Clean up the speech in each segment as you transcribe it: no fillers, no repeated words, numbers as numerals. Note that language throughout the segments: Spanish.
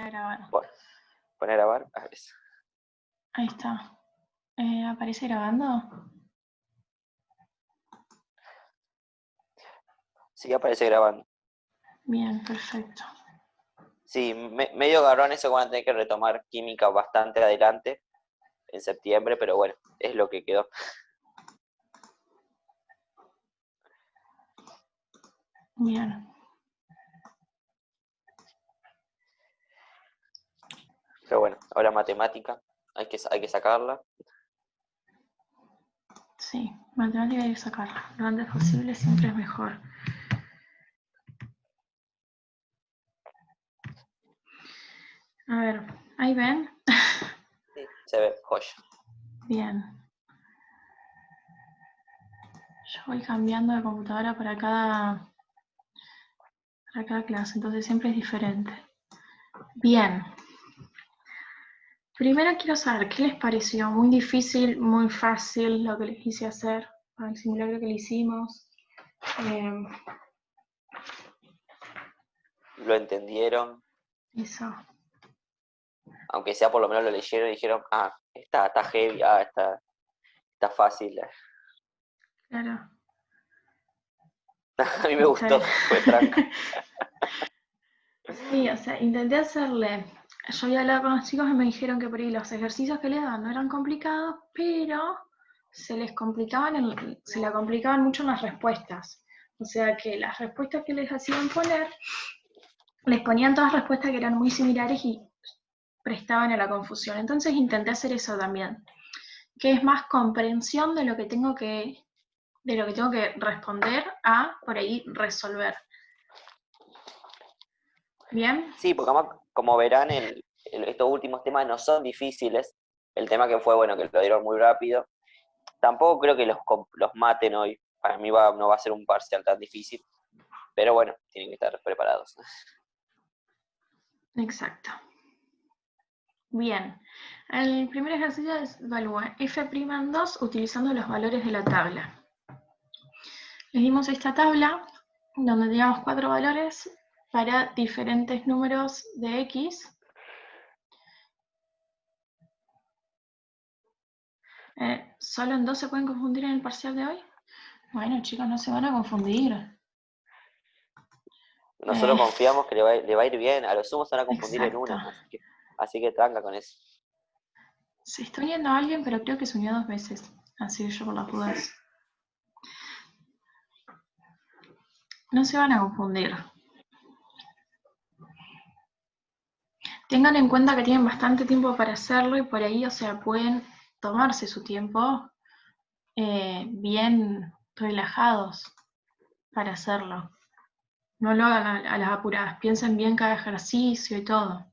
a grabar. Bueno, pon a grabar. A ver. Ahí está. ¿Aparece grabando? Sí, aparece grabando. Bien, perfecto. Sí, medio garrón eso que van a tener que retomar química bastante adelante, en septiembre, pero bueno, es lo que quedó. Bien. Pero bueno, ahora matemática, hay que sacarla. Sí, matemática hay que sacarla. Lo antes posible siempre es mejor. A ver, ¿ahí ven? Sí, se ve, joya. Bien. Yo voy cambiando de computadora para cada clase, entonces siempre es diferente. Bien. Primero quiero saber qué les pareció. Muy difícil, muy fácil lo que les quise hacer para el simulacro que le hicimos. Lo entendieron, Eso. aunque sea por lo menos lo leyeron y dijeron, está heavy, está fácil. Claro. A mí me gustó, fue tranca. Sí, o sea, intenté hacerle. Yo había hablado con los chicos y me dijeron que por ahí los ejercicios que les daban no eran complicados, pero se le complicaban mucho en las respuestas. O sea que las respuestas que les hacían poner, les ponían todas respuestas que eran muy similares y prestaban a la confusión. Entonces intenté hacer eso también, que es más comprensión de lo que tengo que responder a por ahí resolver. ¿Bien? Sí, porque además, como verán, estos últimos temas no son difíciles. El tema que fue, bueno, que lo dieron muy rápido. Tampoco creo que los maten hoy. Para mí no va a ser un parcial tan difícil. Pero bueno, tienen que estar preparados. Exacto. Bien. El primer ejercicio es evalúa f' en 2 utilizando los valores de la tabla. Les dimos esta tabla donde teníamos 4 valores para diferentes números de x. ¿Solo en 2 se pueden confundir en el parcial de hoy? Bueno, chicos, no se van a confundir. Nosotros confiamos que le va a ir bien. A lo sumo se van a confundir en Exacto. una. Así que tranca con eso. Se está uniendo a alguien, pero creo que se unió 2 veces. Así que yo por las dudas. No se van a confundir. Tengan en cuenta que tienen bastante tiempo para hacerlo y por ahí, o sea, pueden tomarse su tiempo bien relajados para hacerlo. No lo hagan a las apuradas, piensen bien cada ejercicio y todo.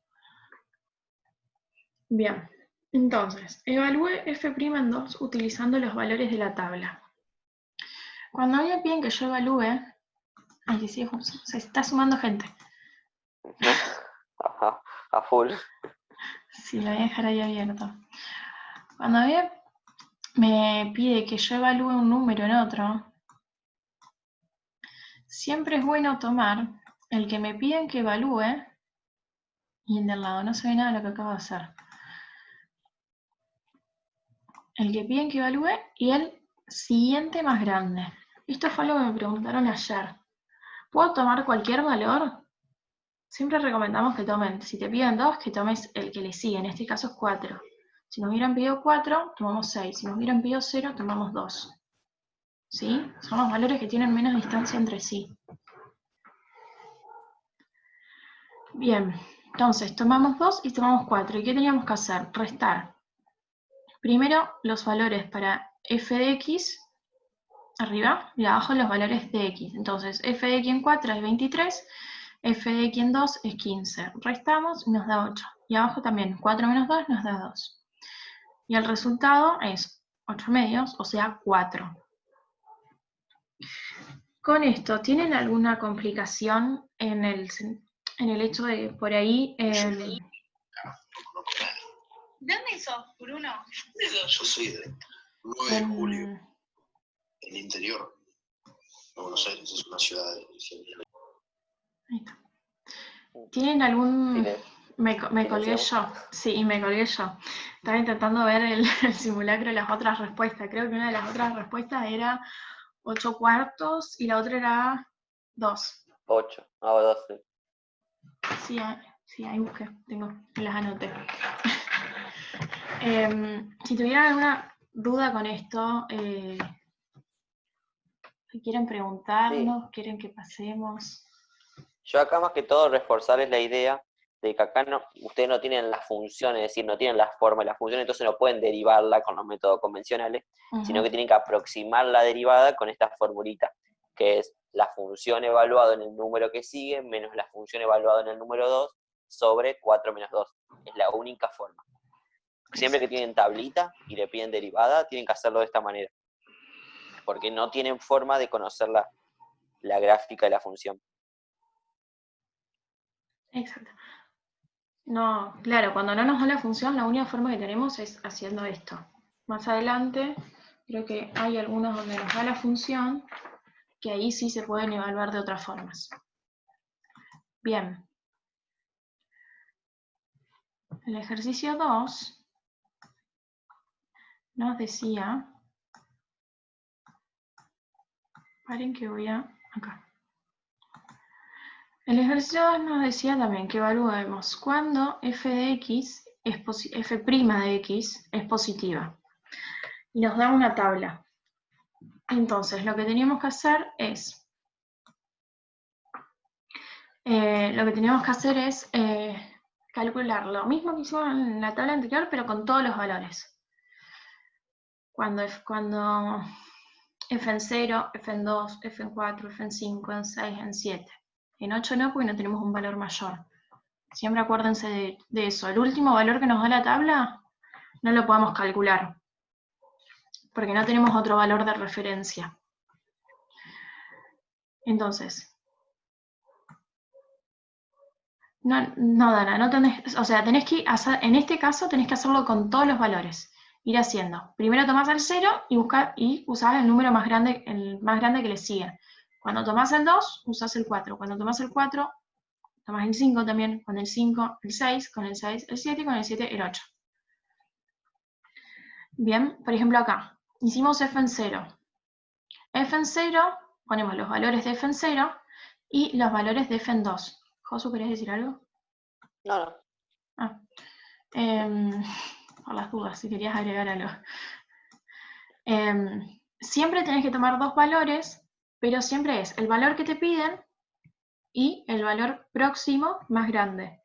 Bien, entonces, evalúe f' en 2 utilizando los valores de la tabla. Cuando a mí me piden que yo evalúe, ay, sí, se está sumando gente. Ajá, a full. Sí, lo voy a dejar ahí abierto. Cuando a mí me pide que yo evalúe un número en otro, siempre es bueno tomar el que me piden que evalúe y el del lado. No se ve nada de lo que acabo de hacer. El que piden que evalúe y el siguiente más grande. Esto fue algo que me preguntaron ayer. ¿Puedo tomar cualquier valor? Siempre recomendamos que tomen, si te piden 2, que tomes el que le sigue. En este caso es 4. Si nos hubieran pedido 4, tomamos 6. Si nos hubieran pedido 0, tomamos 2. ¿Sí? Son los valores que tienen menos distancia entre sí. Bien, entonces tomamos 2 y tomamos 4. ¿Y qué teníamos que hacer? Restar. Primero los valores para f de x, arriba, y abajo los valores de x. Entonces f de x en 4 es 23, f de x en 2 es 15. Restamos y nos da 8. Y abajo también, 4 menos 2 nos da 2. Y el resultado es 8 medios, o sea 4. Con esto, ¿tienen alguna complicación en el hecho de que por ahí... ¿De dónde sos, Bruno? Yo soy de 9 de julio, el interior de Buenos Aires, es una ciudad de... Ahí está. ¿Tienen algún Me colgué yo. Sí, me colgué yo. Estaba intentando ver el simulacro de las otras respuestas. Creo que una de las otras respuestas era 8/4 y la otra era 2. 8, 12. Sí, ahí busqué. Las anoté. Si tuvieran alguna duda con esto, ¿quieren preguntarnos? Sí. ¿Quieren que pasemos? Yo acá más que todo reforzarles la idea de que acá ustedes no tienen la función, es decir, no tienen la forma y la función, entonces no pueden derivarla con los métodos convencionales, sino que tienen que aproximar la derivada con esta formulita, que es la función evaluada en el número que sigue menos la función evaluada en el número 2 sobre 4 menos 2. Es la única forma. Siempre que tienen tablita y le piden derivada, tienen que hacerlo de esta manera, porque no tienen forma de conocer la gráfica de la función. Exacto. No, claro, cuando no nos da la función, la única forma que tenemos es haciendo esto. Más adelante, creo que hay algunos donde nos da la función, que ahí sí se pueden evaluar de otras formas. Bien. El ejercicio 2 nos decía, paren que voy acá. El ejercicio 2 nos decía también que evaluemos cuando f de x, f' de x es positiva. Y nos da una tabla. Entonces, lo que teníamos que hacer es, calcular lo mismo que hicimos en la tabla anterior, pero con todos los valores. Cuando f en 0, f en 2, f en 4, f en 5, en 6, en 7. En 8 no, porque no tenemos un valor mayor. Siempre acuérdense de eso. El último valor que nos da la tabla no lo podemos calcular, porque no tenemos otro valor de referencia. Entonces, no, Dana, no tenés, o sea, tenés que hacer, en este caso tenés que hacerlo con todos los valores. Ir haciendo. Primero tomás el 0 y usás el número más grande, que le sigue. Cuando tomás el 2, usás el 4. Cuando tomás el 4, tomás el 5 también. Con el 5, el 6. Con el 6, el 7. Y con el 7, el 8. Bien, por ejemplo acá. Hicimos f en 0. F en 0, ponemos los valores de f en 0 y los valores de f en 2. Josu, ¿querés decir algo? No. Por las dudas, si querías agregar algo. Siempre tenés que tomar dos valores, pero siempre es el valor que te piden y el valor próximo más grande.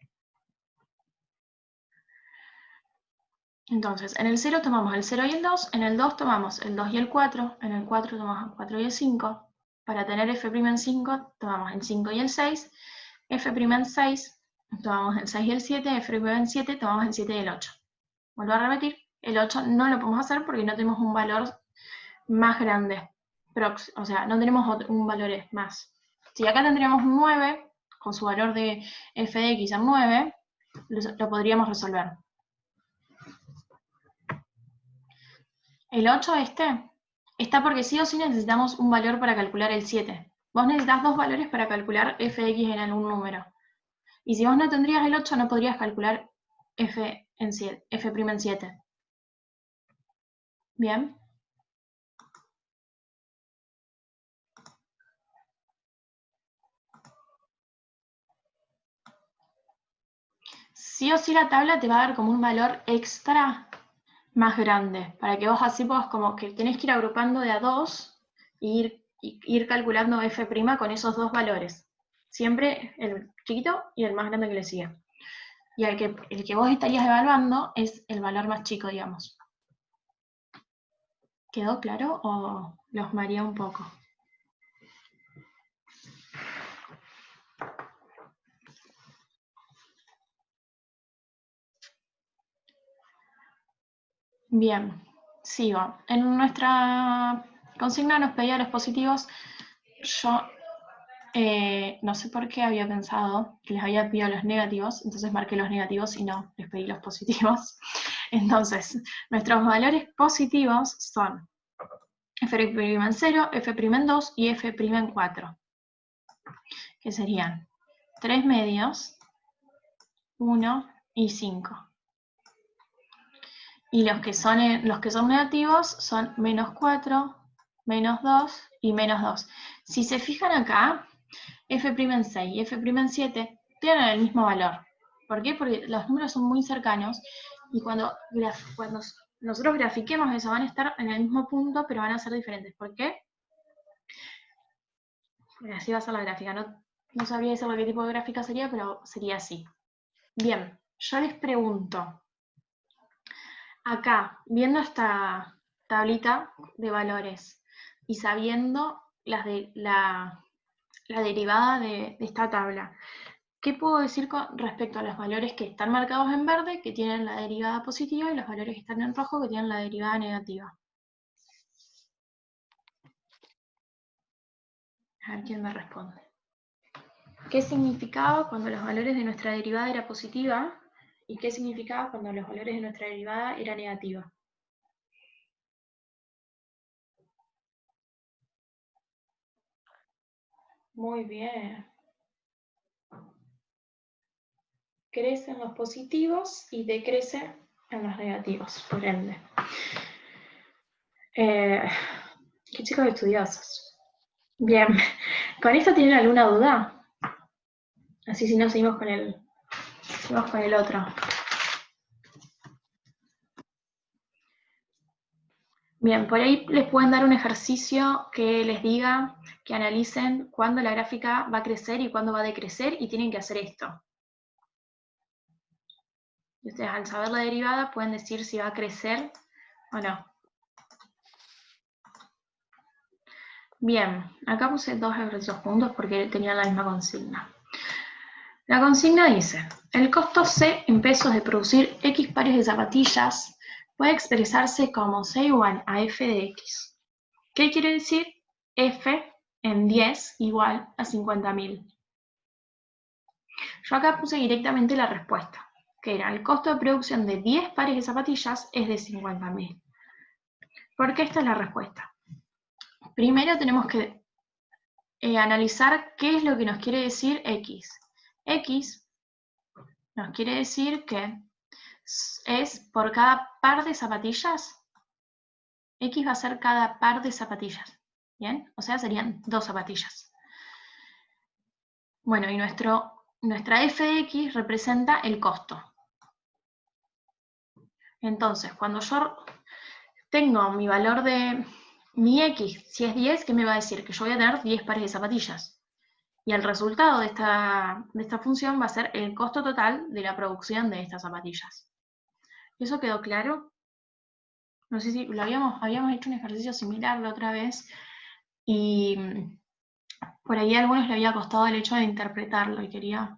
Entonces, en el 0 tomamos el 0 y el 2, en el 2 tomamos el 2 y el 4, en el 4 tomamos el 4 y el 5. Para tener f' en 5, tomamos el 5 y el 6, f' en 6, tomamos el 6 y el 7, f' en 7, tomamos el 7 y el 8. Vuelvo a repetir, el 8 no lo podemos hacer porque no tenemos un valor más grande. O sea, no tenemos un valor más. Si acá tendríamos un 9, con su valor de f de x en 9, lo podríamos resolver. El 8 está porque sí o sí necesitamos un valor para calcular el 7. Vos necesitas dos valores para calcular f de x en algún número. Y si vos no tendrías el 8, no podrías calcular f' en 7. ¿Bien? Sí o sí la tabla te va a dar como un valor extra más grande, para que vos así puedas como que tenés que ir agrupando de a dos e ir calculando f' con esos dos valores. Siempre el chiquito y el más grande que le sigue. Y el que vos estarías evaluando es el valor más chico, digamos. ¿Quedó claro o los mareé un poco? Bien, sigo. En nuestra consigna nos pedía los positivos. Yo no sé por qué había pensado que les había pedido los negativos, entonces marqué los negativos y no, les pedí los positivos. Entonces, nuestros valores positivos son f' en 0, f' en 2 y f' en 4, que serían 3 medios 1 y 5. Y los que son negativos son menos 4, menos 2 y menos 2. Si se fijan acá, f' en 6 y f' en 7 tienen el mismo valor. ¿Por qué? Porque los números son muy cercanos y cuando nosotros grafiquemos eso van a estar en el mismo punto, pero van a ser diferentes. ¿Por qué? Porque así va a ser la gráfica. No sabría decirle qué tipo de gráfica sería, pero sería así. Bien, yo les pregunto, acá, viendo esta tablita de valores y sabiendo la derivada de esta tabla, ¿qué puedo decir con respecto a los valores que están marcados en verde, que tienen la derivada positiva, y los valores que están en rojo, que tienen la derivada negativa? A ver quién me responde. ¿Qué significaba cuando los valores de nuestra derivada era positiva? ¿Y qué significaba cuando los valores de nuestra derivada era negativa? Muy bien. Crece en los positivos y decrece en los negativos, por ende. Qué chicos estudiosos. Bien, ¿con esto tienen alguna duda? Así si no, seguimos con el otro. Bien, por ahí les pueden dar un ejercicio que les diga, que analicen cuándo la gráfica va a crecer y cuándo va a decrecer, y tienen que hacer esto. Y ustedes, al saber la derivada, pueden decir si va a crecer o no. Bien, acá puse 2 ejercicios juntos porque tenían la misma consigna. La consigna dice, el costo C en pesos de producir X pares de zapatillas puede expresarse como C igual a F de X. ¿Qué quiere decir? F en 10 igual a 50.000. Yo acá puse directamente la respuesta, que era el costo de producción de 10 pares de zapatillas es de 50.000. ¿Por qué esta es la respuesta? Primero tenemos que analizar qué es lo que nos quiere decir X. X nos quiere decir que es por cada par de zapatillas. X va a ser cada par de zapatillas. ¿Bien? O sea, serían 2 zapatillas. Bueno, y nuestra f de X representa el costo. Entonces, cuando yo tengo mi valor de mi X, si es 10, ¿qué me va a decir? Que yo voy a tener 10 pares de zapatillas. Y el resultado de esta función va a ser el costo total de la producción de estas zapatillas. ¿Eso quedó claro? No sé si habíamos hecho un ejercicio similar la otra vez y por ahí a algunos le había costado el hecho de interpretarlo y quería...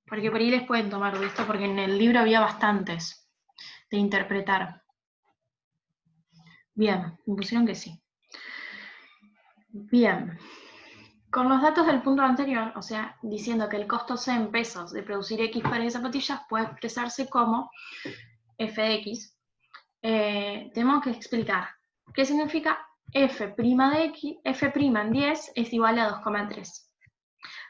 Porque por ahí les pueden tomar de esto, porque en el libro había bastantes de interpretar. Bien, me pusieron que sí. Bien. Con los datos del punto anterior, o sea, diciendo que el costo C en pesos de producir X pares de zapatillas puede expresarse como F de X, tenemos que explicar qué significa F' de X, F' en 10 es igual a 2,3.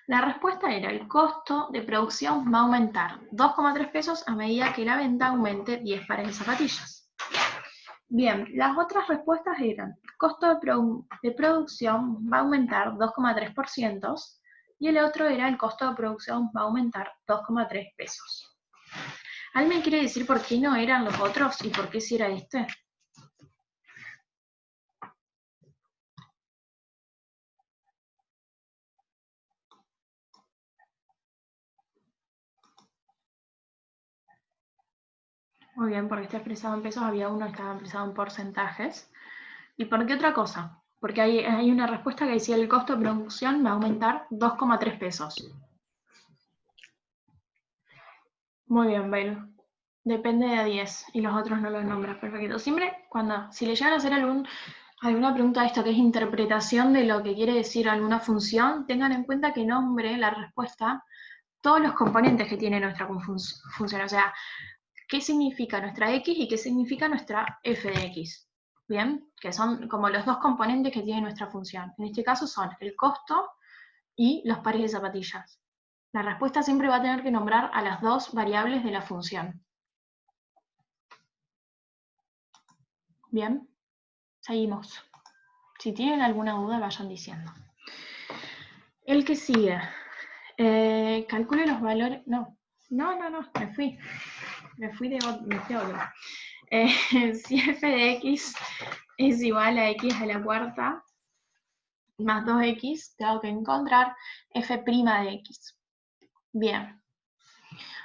La respuesta era el costo de producción va a aumentar 2,3 pesos a medida que la venta aumente 10 pares de zapatillas. Bien, las otras respuestas eran, el costo de producción va a aumentar 2,3% y el otro era el costo de producción va a aumentar 2,3 pesos. ¿Alguien me quiere decir por qué no eran los otros y por qué sí era este? Muy bien, porque está expresado en pesos, había uno que estaba expresado en porcentajes. ¿Y por qué otra cosa? Porque hay una respuesta que decía el costo de producción va a aumentar 2,3 pesos. Muy bien, Belu. Depende de 10 y los otros no los nombras. Perfecto. Siempre si le llegan a hacer alguna pregunta de esto que es interpretación de lo que quiere decir alguna función, tengan en cuenta que nombre la respuesta todos los componentes que tiene nuestra función. O sea, qué significa nuestra X y qué significa nuestra f de X. ¿Bien? Que son como los dos componentes que tiene nuestra función. En este caso son el costo y los pares de zapatillas. La respuesta siempre va a tener que nombrar a las dos variables de la función. Bien, seguimos. Si tienen alguna duda, vayan diciendo. El que sigue. Calcule los valores... No, me fui. Me fui de otro. Si f de x es igual a x a la cuarta más 2x, tengo que encontrar f' de x. Bien.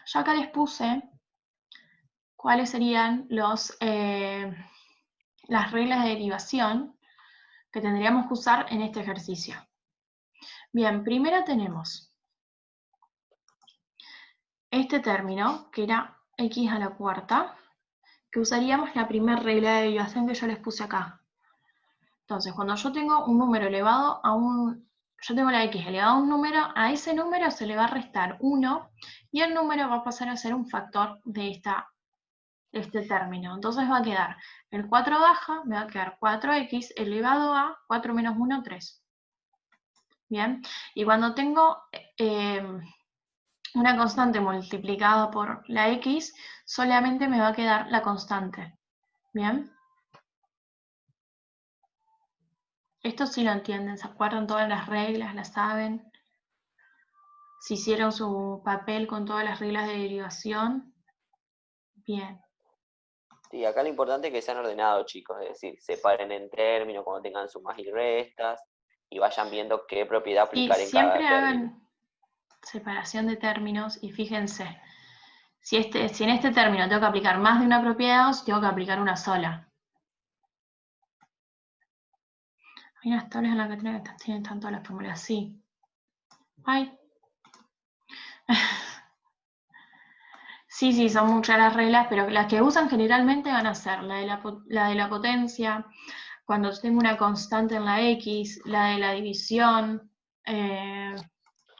Yo acá les puse cuáles serían las reglas de derivación que tendríamos que usar en este ejercicio. Bien, primero tenemos este término, que era x a la cuarta, que usaríamos la primera regla de derivación que yo les puse acá. Entonces, cuando yo tengo un número elevado a yo tengo la x elevada a un número, a ese número se le va a restar 1, y el número va a pasar a ser un factor de este término. Entonces va a quedar, el 4 baja, me va a quedar 4x elevado a 4 menos 1, 3. Bien, y cuando tengo una constante multiplicada por la x, solamente me va a quedar la constante. Bien. Esto sí lo entienden, ¿se acuerdan todas las reglas? ¿Las saben? ¿Si hicieron su papel con todas las reglas de derivación? Bien. Sí, acá lo importante es que sean ordenados, chicos, es decir, separen en términos cuando tengan sumas y restas y vayan viendo qué propiedad Y aplicar en siempre cada término. hagan separación de términos y fíjense, si en este término tengo que aplicar más de una propiedad o si tengo que aplicar una sola. Hay unas tablas en las que tienen tanto las fórmulas, sí. Ay. Sí, son muchas las reglas, pero las que usan generalmente van a ser la de la potencia, cuando tengo una constante en la x, la de la división. La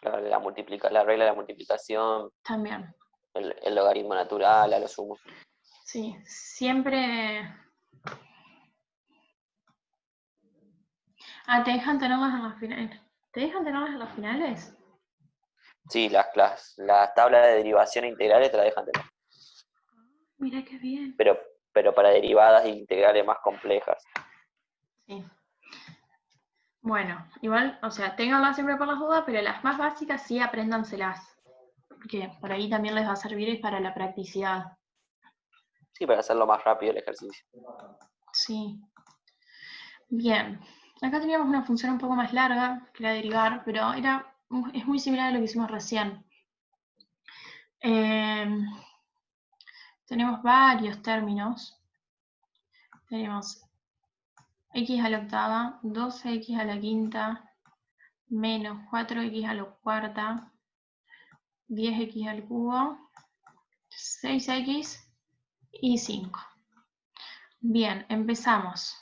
regla de la multiplicación, También. el logaritmo natural, a lo sumo. Sí, siempre... Ah, ¿te dejan tenerlas en las finales? ¿Te dejan tenerlas en las finales? Sí, las tablas de derivación e integrales te la dejan tener. Mira qué bien. Pero para derivadas e integrales más complejas. Sí. Bueno, igual, o sea, ténganlas siempre por las dudas, pero las más básicas sí apréndanselas. Porque por ahí también les va a servir para la practicidad. Sí, para hacerlo más rápido el ejercicio. Sí. Bien. Acá teníamos una función un poco más larga que la de derivar, pero es muy similar a lo que hicimos recién. Tenemos varios términos. Tenemos x a la octava, 12x a la quinta, menos 4x a la cuarta, 10x al cubo, 6x y 5. Bien, empezamos.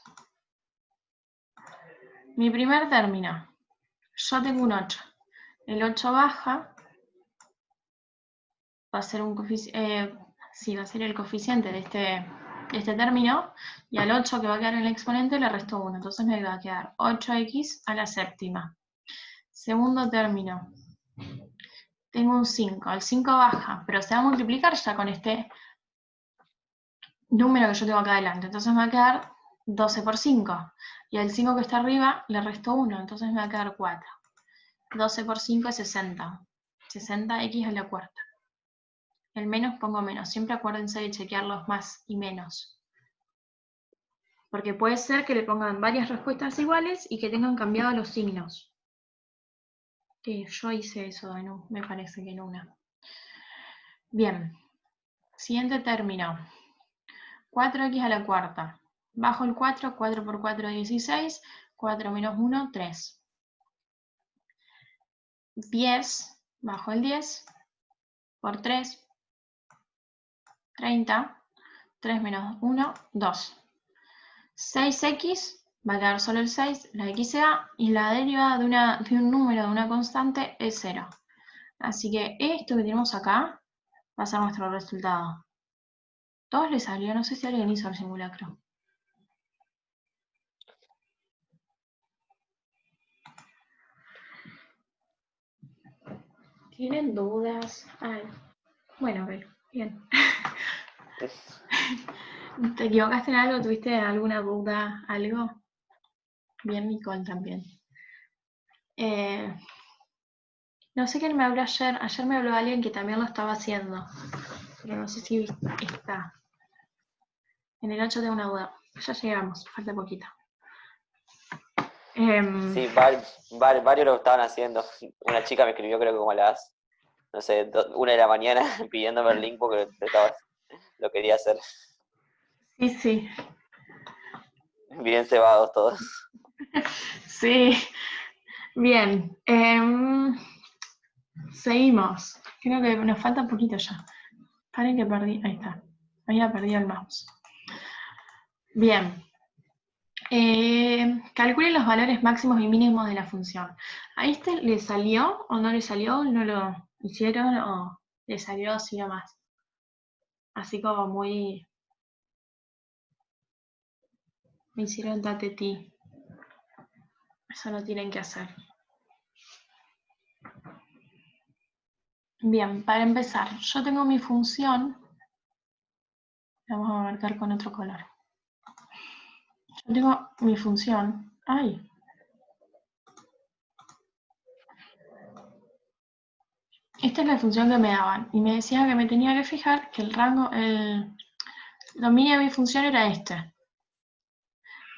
Mi primer término. Yo tengo un 8. El 8 baja. Va a ser va a ser el coeficiente de este término, y al 8 que va a quedar en el exponente le resto 1, entonces me va a quedar 8x a la séptima. Segundo término, tengo un 5, el 5 baja, pero se va a multiplicar ya con este número que yo tengo acá adelante, entonces me va a quedar 12 por 5, y al 5 que está arriba le resto 1, entonces me va a quedar 4. 12 por 5 es 60, 60x a la cuarta. El menos pongo menos. Siempre acuérdense de chequear los más y menos. Porque puede ser que le pongan varias respuestas iguales y que tengan cambiado los signos. Que yo hice eso, me parece que en una. Bien. Siguiente término. 4x a la cuarta. Bajo el 4, 4 por 4, 16. 4 menos 1, 3. 10, bajo el 10, por 3, 30. 3 menos 1, 2. 6x, va a quedar solo el 6, la x se va, y la derivada de un número, de una constante, es 0. Así que esto que tenemos acá va a ser nuestro resultado. ¿Todos les salió? No sé si alguien hizo el simulacro. ¿Tienen dudas? Ay. Bueno, ok, bien. ¿Te equivocaste en algo? ¿Tuviste alguna duda? ¿Algo? Bien, Nicole también. No sé quién me habló ayer. Ayer me habló alguien que también lo estaba haciendo. Pero no sé si está. En el 8 tengo una duda. Ya llegamos, falta poquito. Sí, varios lo estaban haciendo. Una chica me escribió creo que como a las, no sé, 1 de la mañana pidiéndome el link porque lo quería hacer. Sí. Bien cebados todos. Sí. Bien. Seguimos. Creo que nos falta un poquito ya. Paren que perdí. Ahí está. Había perdido el mouse. Bien. Calculen los valores máximos y mínimos de la función. ¿A este le salió o no le salió? ¿No lo hicieron o le salió así nomás? Así como muy... Me hicieron tatetí. Eso lo tienen que hacer. Bien, para empezar, yo tengo mi función. Vamos a marcar con otro color. Yo tengo mi función. ¡Ay! Esta es la función que me daban. Y me decían que me tenía que fijar que el rango, el dominio de mi función era este.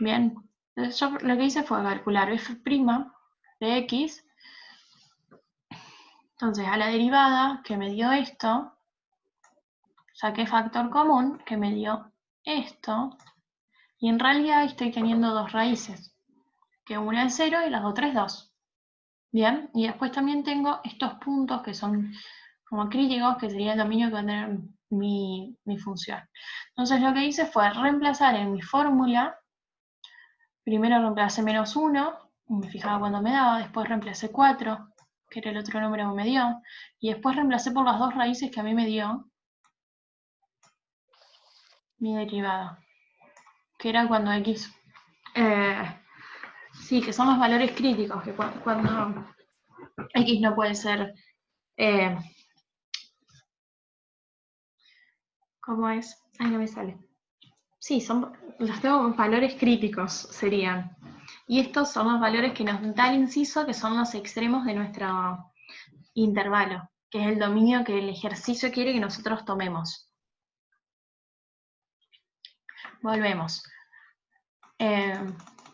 Bien. Entonces yo lo que hice fue calcular f' de x. Entonces a la derivada que me dio esto, saqué factor común que me dio esto. Y en realidad estoy teniendo dos raíces. Que una es 0 y las otras es 2. Bien. Y después también tengo estos puntos que son como críticos, que sería el dominio que va a tener mi función. Entonces lo que hice fue reemplazar en mi fórmula. Primero reemplacé -1, me fijaba cuando me daba, después reemplacé 4, que era el otro número que me dio, y después reemplacé por las dos raíces que a mí me dio mi derivada, que era cuando x... sí, que son los valores críticos, que cuando x no puede ser... ¿cómo es? Ay, no me sale. Sí, los tengo valores críticos, serían. Y estos son los valores que nos da el inciso, que son los extremos de nuestro intervalo, que es el dominio que el ejercicio quiere que nosotros tomemos. Volvemos.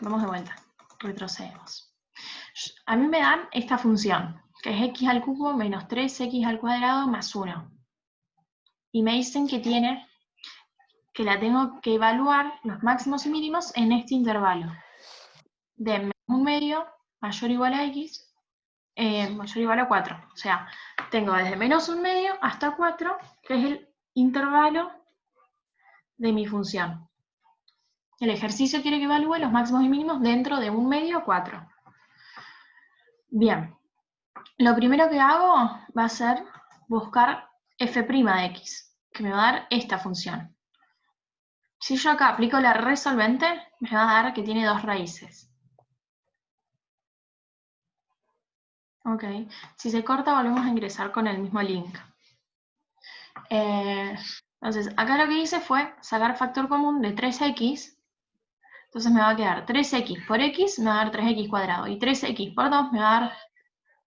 Vamos de vuelta. Retrocedemos. A mí me dan esta función, que es x al cubo menos 3x al cuadrado más 1. Y me dicen que la tengo que evaluar los máximos y mínimos en este intervalo. De menos 1/2 mayor o igual a x, mayor o igual a 4. O sea, tengo desde menos 1/2 hasta 4, que es el intervalo de mi función. El ejercicio quiere que evalúe los máximos y mínimos dentro de 1/2 a 4. Bien. Lo primero que hago va a ser buscar f' de x, que me va a dar esta función. Si yo acá aplico la resolvente, me va a dar que tiene dos raíces. Ok. Si se corta, volvemos a ingresar con el mismo link. Entonces, acá lo que hice fue sacar factor común de 3x. Entonces me va a quedar 3x por x, me va a dar 3x cuadrado. Y 3x por 2 me va a dar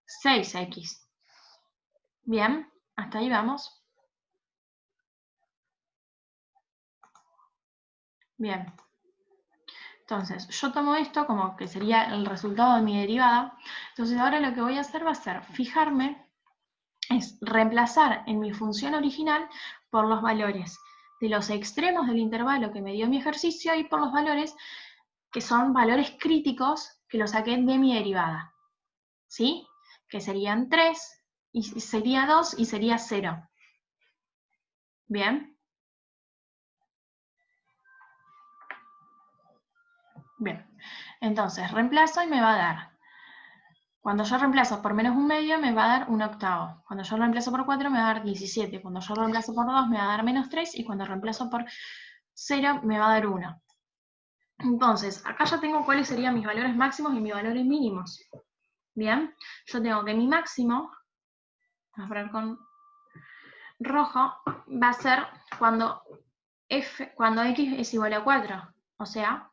6x. Bien, hasta ahí vamos. Bien. Entonces, yo tomo esto como que sería el resultado de mi derivada. Entonces ahora lo que voy a hacer va a ser fijarme, es reemplazar en mi función original por los valores de los extremos del intervalo que me dio mi ejercicio y por los valores que son valores críticos que lo saqué de mi derivada. ¿Sí? Que serían 3, y sería 2 y sería 0. ¿Bien? Bien. Entonces, reemplazo y me va a dar. Cuando yo reemplazo por menos 1/2 me va a dar 1/8. Cuando yo reemplazo por 4 me va a dar 17. Cuando yo reemplazo por 2 me va a dar menos 3. Y cuando reemplazo por 0 me va a dar 1. Entonces, acá ya tengo cuáles serían mis valores máximos y mis valores mínimos. Bien, yo tengo que mi máximo vamos a poner con rojo, va a ser cuando x es igual a 4. O sea,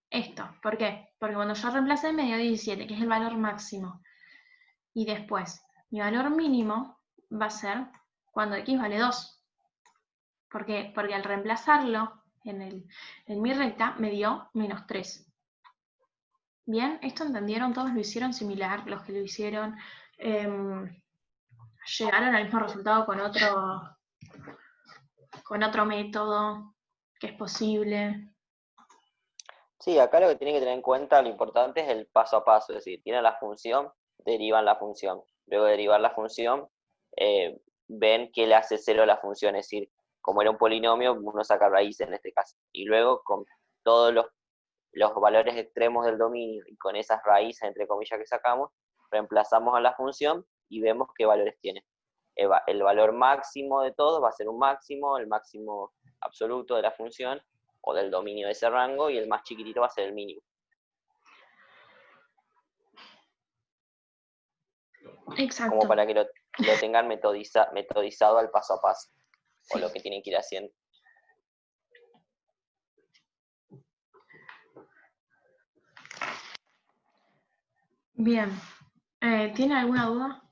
esto. ¿Por qué? Porque cuando yo reemplace el medio 17, que es el valor máximo, y después mi valor mínimo va a ser cuando x vale 2. ¿Por qué? Porque al reemplazarlo en mi recta me dio menos 3. ¿Bien? ¿Esto entendieron? ¿Todos lo hicieron similar? Los que lo hicieron llegaron al mismo resultado con otro método que es posible. Sí, acá lo que tienen que tener en cuenta, lo importante es el paso a paso, es decir, tienen la función, derivan la función. Luego de derivar la función, ven que le hace 0 a la función, es decir, como era un polinomio, uno saca raíz en este caso. Y luego con todos los valores extremos del dominio y con esas raíces, entre comillas, que sacamos, reemplazamos a la función y vemos qué valores tiene. El valor máximo de todo va a ser un máximo, el máximo absoluto de la función, o del dominio de ese rango, y el más chiquitito va a ser el mínimo. Exacto. Como para que lo tengan metodizado al paso a paso, sí, o lo que tienen que ir haciendo. Bien. ¿Tiene alguna duda?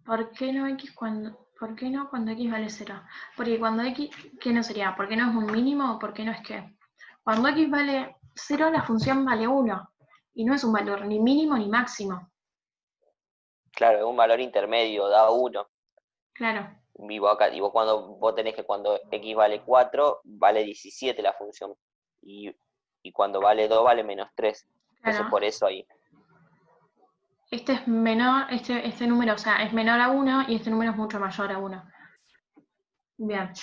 ¿Por qué no cuando x vale 0? Porque cuando x, ¿qué no sería? ¿Por qué no es un mínimo o por qué no es qué? Cuando x vale 0, la función vale 1. Y no es un valor ni mínimo ni máximo. Claro, es un valor intermedio, da 1. Claro. Y vos vos tenés que cuando x vale 4, vale 17 la función. Y cuando vale 2, vale menos 3. Entonces Claro. por eso ahí. Este es menor, este número, o sea, es menor a 1 y este número es mucho mayor a 1. Bien.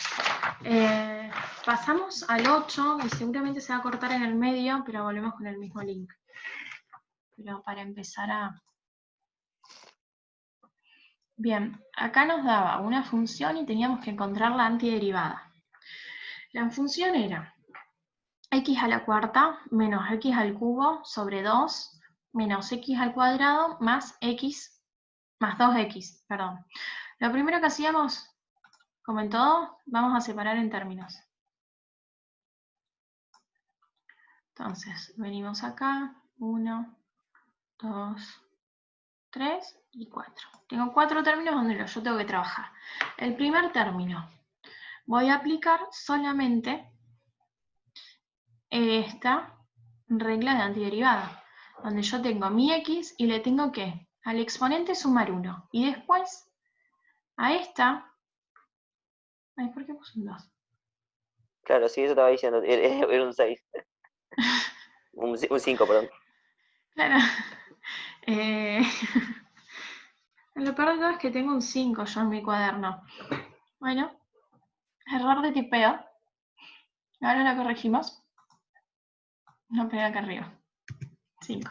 Pasamos al 8, y seguramente se va a cortar en el medio, pero volvemos con el mismo link. Pero para empezar a... Bien, acá nos daba una función y teníamos que encontrar la antiderivada. La función era x a la cuarta menos x al cubo sobre 2 menos x al cuadrado más x más 2x, perdón. Lo primero que hacíamos, como en todo, vamos a separar en términos. Entonces, venimos acá, 1, 2, 3 y 4. Tengo 4 términos donde yo tengo que trabajar. El primer término, voy a aplicar solamente esta regla de antiderivada, donde yo tengo mi x y le tengo que al exponente sumar 1. Y después a esta... Ay, ¿por qué puse un 2? Claro, sí, eso estaba diciendo, era un 6. un 5, perdón. Claro. Lo peor de todo es que tengo un 5 yo en mi cuaderno. Bueno, error de tipeo. Ahora lo corregimos. No pega acá arriba. 5.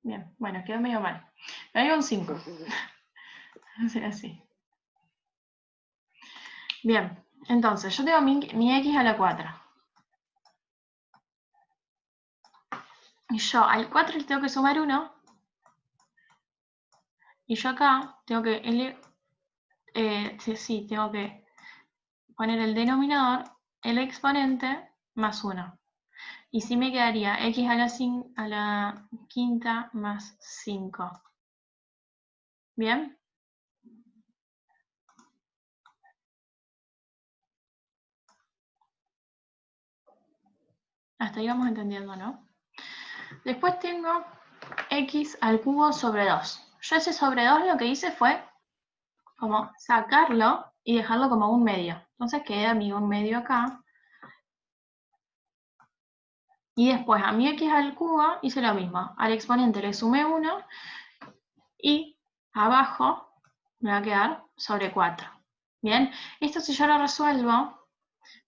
Bien, bueno, quedó medio mal. Pero hay un 5. Va a ser así. Bien, entonces yo tengo mi x a la 4. Y yo al 4 le tengo que sumar 1. Y yo acá tengo que... tengo que poner el denominador, el exponente, más 1. Y sí me quedaría x a la quinta más 5. ¿Bien? Hasta ahí vamos entendiendo, ¿no? Después tengo x al cubo sobre 2. Yo ese sobre 2 lo que hice fue como sacarlo y dejarlo como un medio. Entonces queda mi un medio acá. Y después a mi x al cubo hice lo mismo. Al exponente le sumé 1 y abajo me va a quedar sobre 4. Bien, esto si yo lo resuelvo,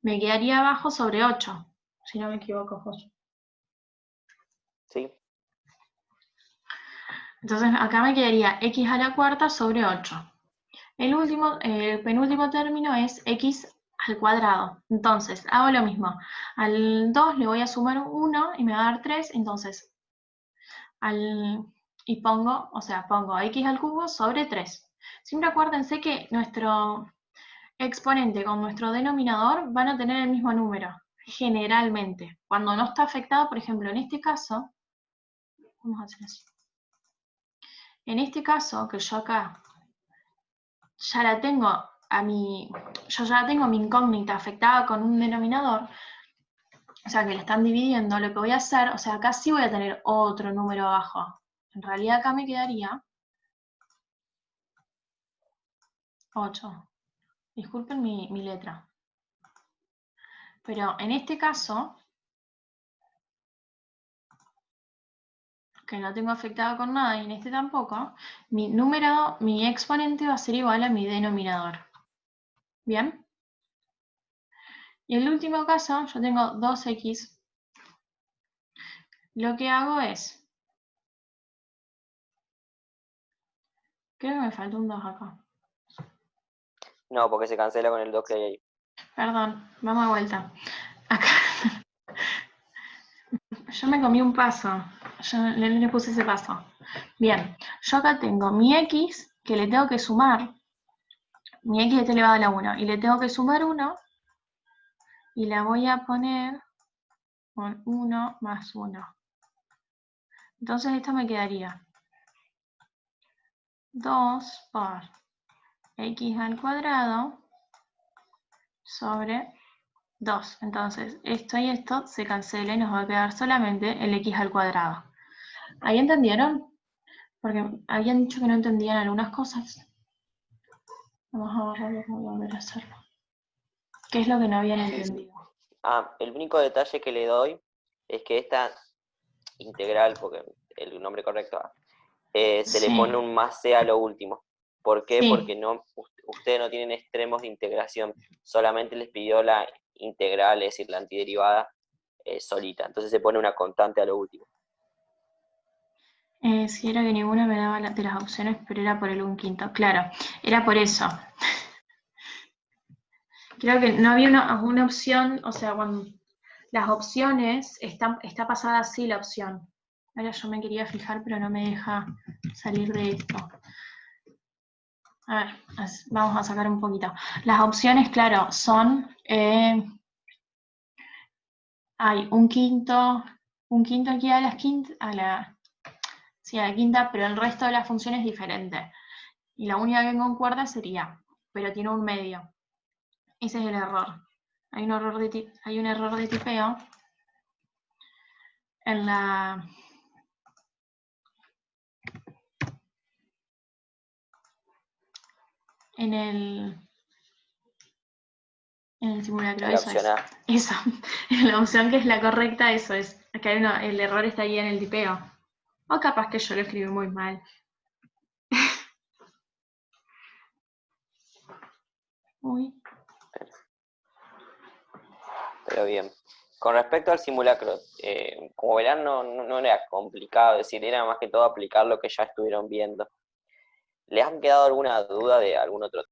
me quedaría abajo sobre 8. Si no me equivoco, José. Sí. Entonces acá me quedaría x a la cuarta sobre 8. El penúltimo término es x al cuadrado. Entonces, hago lo mismo. Al 2 le voy a sumar 1 y me va a dar 3, entonces, y pongo, pongo x al cubo sobre 3. Siempre acuérdense que nuestro exponente con nuestro denominador van a tener el mismo número, generalmente. Cuando no está afectado, por ejemplo, en este caso, vamos a hacer así. En este caso, que yo acá ya la tengo yo ya tengo mi incógnita afectada con un denominador, o sea que la están dividiendo, lo que voy a hacer, o sea, acá sí voy a tener otro número abajo. En realidad acá me quedaría 8. Disculpen mi letra. Pero en este caso, que no tengo afectado con nada y en este tampoco, mi exponente va a ser igual a mi denominador. ¿Bien? Y en el último caso, yo tengo 2x. Lo que hago es, creo que me falta un 2 acá. No, porque se cancela con el 2 que hay ahí. Perdón, vamos de vuelta. Acá. Yo me comí un paso. Yo le puse ese paso. Bien, yo acá tengo mi x, que le tengo que sumar. Mi x está elevado a la 1. Y le tengo que sumar 1. Y la voy a poner con 1 más 1. Entonces esto me quedaría 2 por x al cuadrado sobre 2. Entonces esto y esto se cancela y nos va a quedar solamente el x al cuadrado. ¿Ahí entendieron? Porque habían dicho que no entendían algunas cosas. Vamos a borrarlo y volver a hacerlo. ¿Qué es lo que no habían entendido? El único detalle que le doy es que esta integral, porque el nombre correcto se le pone un más c a lo último. ¿Por qué? Sí. Porque ustedes no tienen extremos de integración, solamente les pidió la integral, es decir, la antiderivada solita. Entonces se pone una constante a lo último. Si era que ninguna me daba de las opciones, pero era por el 1/5. Claro, era por eso. Creo que no había una opción, o sea, cuando las opciones, está pasada así la opción. Ahora yo me quería fijar, pero no me deja salir de esto. A ver, vamos a sacar un poquito. Las opciones, claro, son, hay un quinto aquí a la quinta, pero el resto de las funciones es diferente. Y la única que concuerda sería, pero tiene un medio. Ese es el error. Hay un error de tipeo en el simulacro, En la eso es. opción A. Eso. En la opción que es la correcta, eso es. Acá el error está ahí en el tipeo. O capaz que yo lo escribí muy mal. Uy. Pero bien. Con respecto al simulacro, como verán, no era complicado, es decir, era más que todo aplicar lo que ya estuvieron viendo. ¿Les han quedado alguna duda de algún otro